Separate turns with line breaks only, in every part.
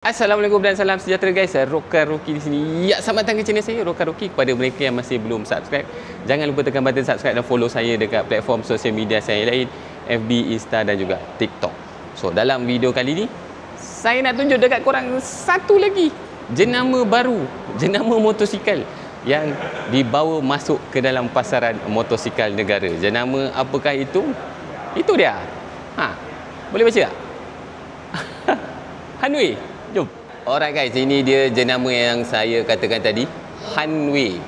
Assalamualaikum dan salam sejahtera guys. Rokan Rocky di sini. Ya, selamat datang ke channel saya Rokan Rocky. Kepada mereka yang masih belum subscribe, jangan lupa tekan button subscribe dan follow saya dekat platform sosial media saya lain, FB, Insta dan juga TikTok. So, dalam video kali ni saya nak tunjuk dekat korang satu lagi jenama baru, jenama motosikal yang dibawa masuk ke dalam pasaran motosikal negara. Jenama apakah itu? Itu dia. Boleh baca tak? Hanway. Jom. Alright guys, ini dia jenama yang saya katakan tadi, Hanway.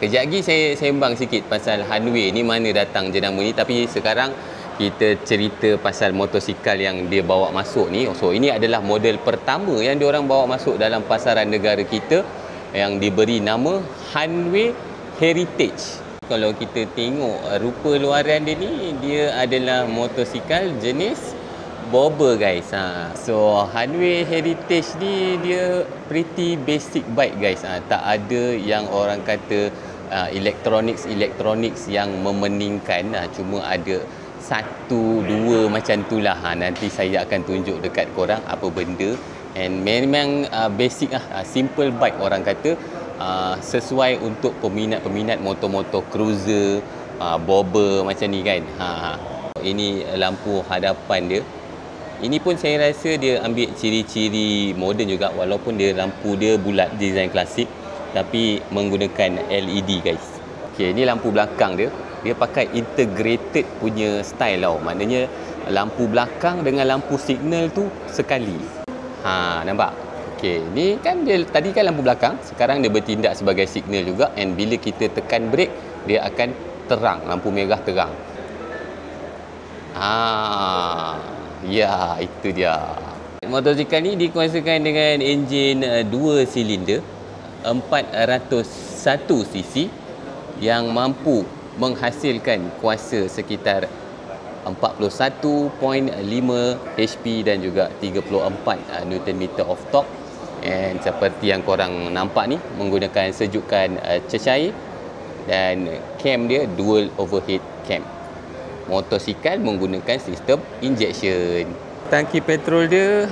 Kejap lagi saya sembang sikit pasal Hanway ni, mana datang jenama ni. Tapi sekarang kita cerita pasal motosikal yang dia bawa masuk ni. So ini adalah model pertama yang diorang bawa masuk dalam pasaran negara kita, yang diberi nama Hanway Heritage. Kalau kita tengok rupa luaran dia ni, dia adalah motosikal jenis bobber guys. So Hanway Heritage ni dia pretty basic bike guys. Tak ada yang orang kata electronics yang memeningkan. Cuma ada satu dua macam tu lah. Nanti saya akan tunjuk dekat korang apa benda. And memang basic simple bike orang kata, sesuai untuk peminat-peminat motor-motor cruiser, bobber macam ni kan. Ini lampu hadapan dia. Ini pun saya rasa dia ambil ciri-ciri moden juga, walaupun dia lampu dia bulat, design klasik, tapi menggunakan LED guys. Okey, ini lampu belakang dia. Dia pakai integrated punya style tau. Maknanya lampu belakang dengan lampu signal tu sekali. Nampak? Okey, ni kan dia tadi kan lampu belakang, sekarang dia bertindak sebagai signal juga, and bila kita tekan brake dia akan terang, lampu merah terang. Ya, itu dia. Motosikal ni dikuasakan dengan enjin 2 silinder 401 cc yang mampu menghasilkan kuasa sekitar 41.5 HP dan juga 34 Nm of torque. And seperti yang korang nampak ni, menggunakan sejukan cecair, dan cam dia dual overhead cam. Motosikal menggunakan sistem injection. Tangki petrol dia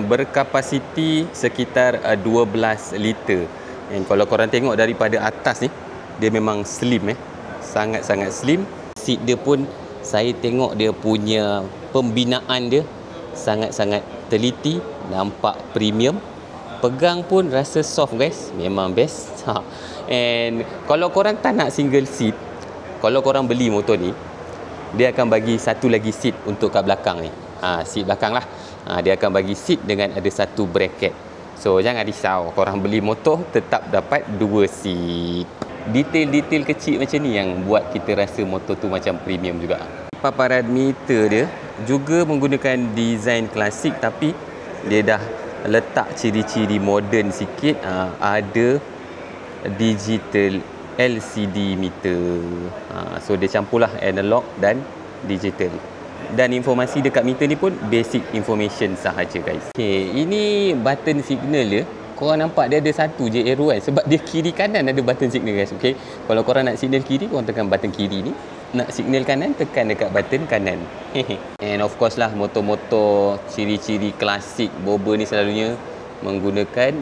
berkapasiti sekitar 12 liter. Dan kalau korang tengok daripada atas ni, dia memang slim sangat-sangat slim. Seat dia pun saya tengok dia punya pembinaan dia sangat-sangat teliti, nampak premium. Pegang pun rasa soft guys, memang best. And kalau korang tak nak single seat, kalau korang beli motor ni, dia akan bagi satu lagi seat untuk kat belakang ni. Seat belakang lah. Dia akan bagi seat dengan ada satu bracket. So jangan risau, korang beli motor tetap dapat 2 seat. Detail-detail kecil macam ni yang buat kita rasa motor tu macam premium juga. Paparan meter dia juga menggunakan design klasik, tapi dia dah letak ciri-ciri moden sikit. Ada digital LCD meter. So dia campurlah analog dan digital. Dan informasi dekat meter ni pun basic information sahaja guys. Okay, ini button signal dia. Korang nampak dia ada satu je arrow kan, sebab dia kiri kanan ada button signal guys. Okay, kalau korang nak signal kiri, korang tekan button kiri ni. Nak signal kanan, tekan dekat button kanan. And of course lah, motor-motor ciri-ciri klasik bobber ni selalunya menggunakan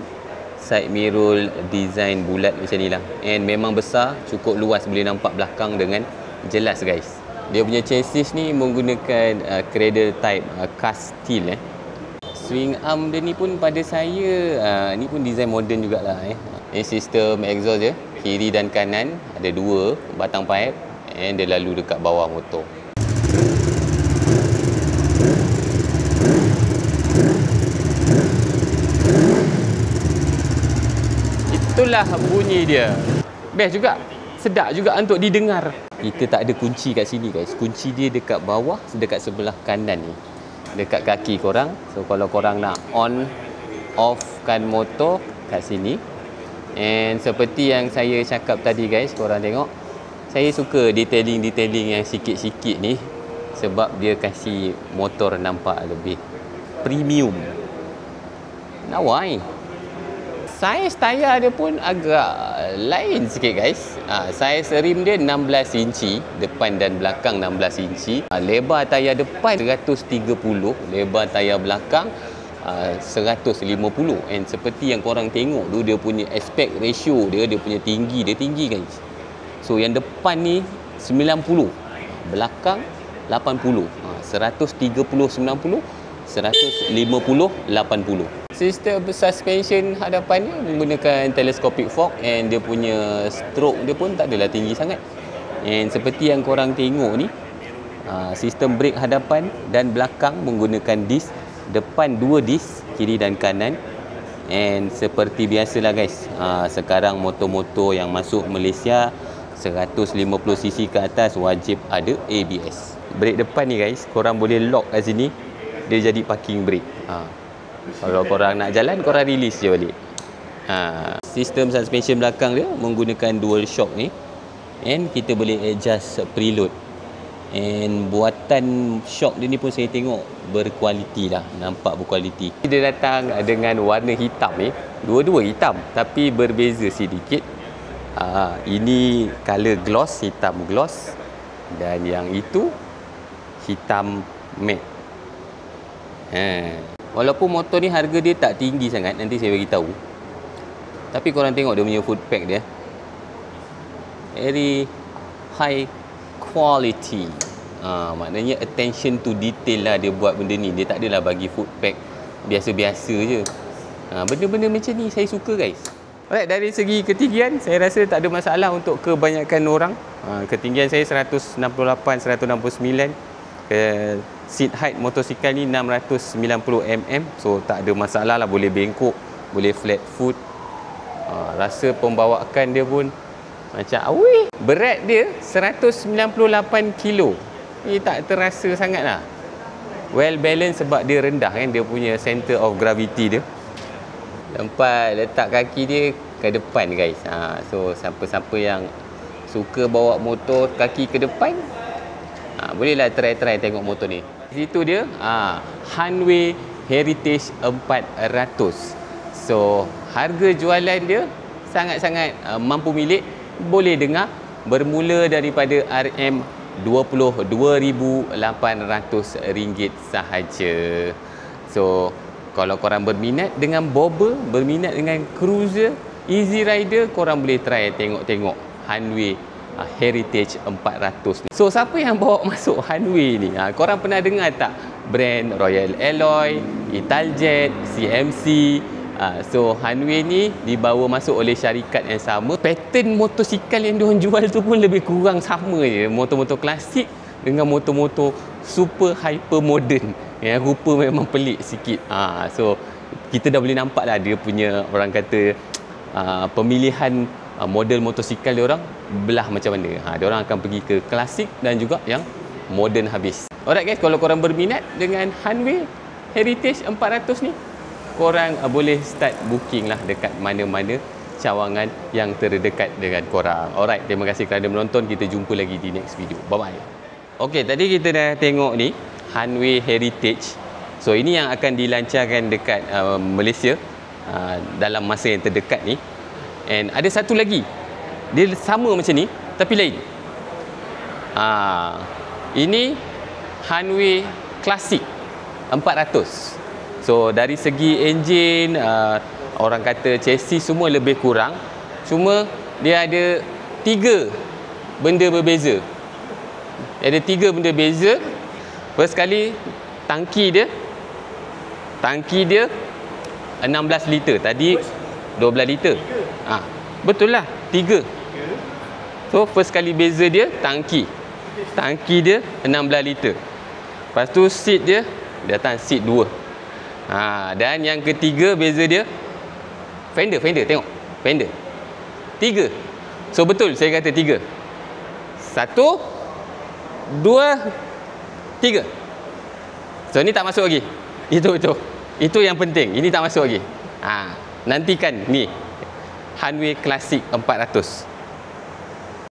side mirror design bulat macam ni lah. And memang besar, cukup luas, boleh nampak belakang dengan jelas guys. Dia punya chassis ni menggunakan cradle type cast steel. Swing arm dia ni pun pada saya ni pun design modern jugalah. Ini sistem exhaust dia, kiri dan kanan ada 2 batang pipe, and dia lalu dekat bawah motor. Itulah bunyi dia. Best juga. Sedap juga untuk didengar. Kita tak ada kunci kat sini guys. Kunci dia dekat bawah, dekat sebelah kanan ni, dekat kaki korang. So kalau korang nak on off kan motor, kat sini. And seperti yang saya cakap tadi guys, korang tengok, saya suka detailing yang sikit-sikit ni, sebab dia kasih motor nampak lebih premium. Nawai. Saiz tayar dia pun agak lain sikit guys. Saiz rim dia 16 inci, depan dan belakang 16 inci. Lebar tayar depan 130, lebar tayar belakang 150. And seperti yang korang tengok tu, dia punya aspect ratio dia punya tinggi, dia tinggi guys. So yang depan ni 90, belakang 80. 130 90, 150 80. Sistem suspension hadapan ni menggunakan telescopic fork, and dia punya stroke dia pun tak adalah tinggi sangat. And seperti yang korang tengok ni, sistem brake hadapan dan belakang menggunakan disc, depan 2 disc, kiri dan kanan. And seperti biasalah guys, sekarang motor-motor yang masuk Malaysia 150cc ke atas wajib ada ABS. Brake depan ni guys, korang boleh lock kat sini, dia jadi parking brake. Kalau korang nak jalan, korang release je balik. Sistem suspension belakang dia menggunakan dual shock ni, and kita boleh adjust preload. And buatan shock dia ni pun saya tengok berkualiti lah, nampak berkualiti. Dia datang dengan warna hitam ni, dua-dua hitam tapi berbeza sedikit. Ini color gloss, hitam gloss, dan yang itu hitam matte. Walaupun motor ni harga dia tak tinggi sangat, nanti saya bagi tahu. Tapi korang tengok dia punya foot pack dia, very high quality. Maknanya attention to detail lah dia buat benda ni. Dia tak adalah bagi foot pack biasa-biasa je. Benda-benda macam ni saya suka guys. Alright, dari segi ketinggian saya rasa tak ada masalah untuk kebanyakan orang. Ketinggian saya 168, 169. Seat height motosikal ni 690mm. So tak ada masalah lah, boleh bengkok, boleh flat foot. Rasa pembawaan dia pun macam awih. Berat dia 198 kilo. Ini tak terasa sangat lah. Well balanced sebab dia rendah kan, dia punya center of gravity dia. Tempat letak kaki dia ke depan guys. So siapa-siapa yang suka bawa motor kaki ke depan, bolehlah try tengok motor ni. Situ dia Hanway Heritage 400. So harga jualan dia sangat-sangat mampu milik. Boleh dengar, bermula daripada RM22,800 sahaja. So kalau korang berminat dengan bobber, berminat dengan cruiser, easy rider, korang boleh try tengok Hanway Heritage 400 ni. So siapa yang bawa masuk Hanway ni? Korang pernah dengar tak brand Royal Alloy, Italjet, CMC? So Hanway ni dibawa masuk oleh syarikat yang sama. Pattern motosikal yang diorang jual tu pun lebih kurang sama je. Motor-motor klasik dengan motor-motor super hyper modern. Yang rupa memang pelik sikit. So kita dah boleh nampak lah dia punya, orang kata pemilihan model motosikal diorang belah macam mana. Diorang akan pergi ke klasik dan juga yang modern habis. Alright guys, kalau korang berminat dengan Hanway Heritage 400 ni, korang boleh start booking lah dekat mana-mana cawangan yang terdekat dengan korang. Alright, terima kasih kerana menonton. Kita jumpa lagi di next video. Bye-bye. Ok, tadi kita dah tengok ni Hanway Heritage. So ini yang akan dilancarkan dekat Malaysia dalam masa yang terdekat ni. And ada satu lagi, dia sama macam ni tapi lain. Ini Hanway Classic 400. So dari segi enjin, orang kata chassis semua lebih kurang. Cuma dia ada 3 benda berbeza. Dia ada 3 benda beza. First kali, tangki dia 16 liter. Tadi 12 liter. Betul lah, 3. So first kali beza dia tangki dia 16 liter. Lepas tu seat dia datang seat 2. Dan yang ketiga beza dia fender, tengok fender 3. So betul saya kata 3. 1, 2, 3. So ni tak masuk lagi. Itu yang penting. Ini tak masuk lagi. Nantikan ni Hanway Classic 400.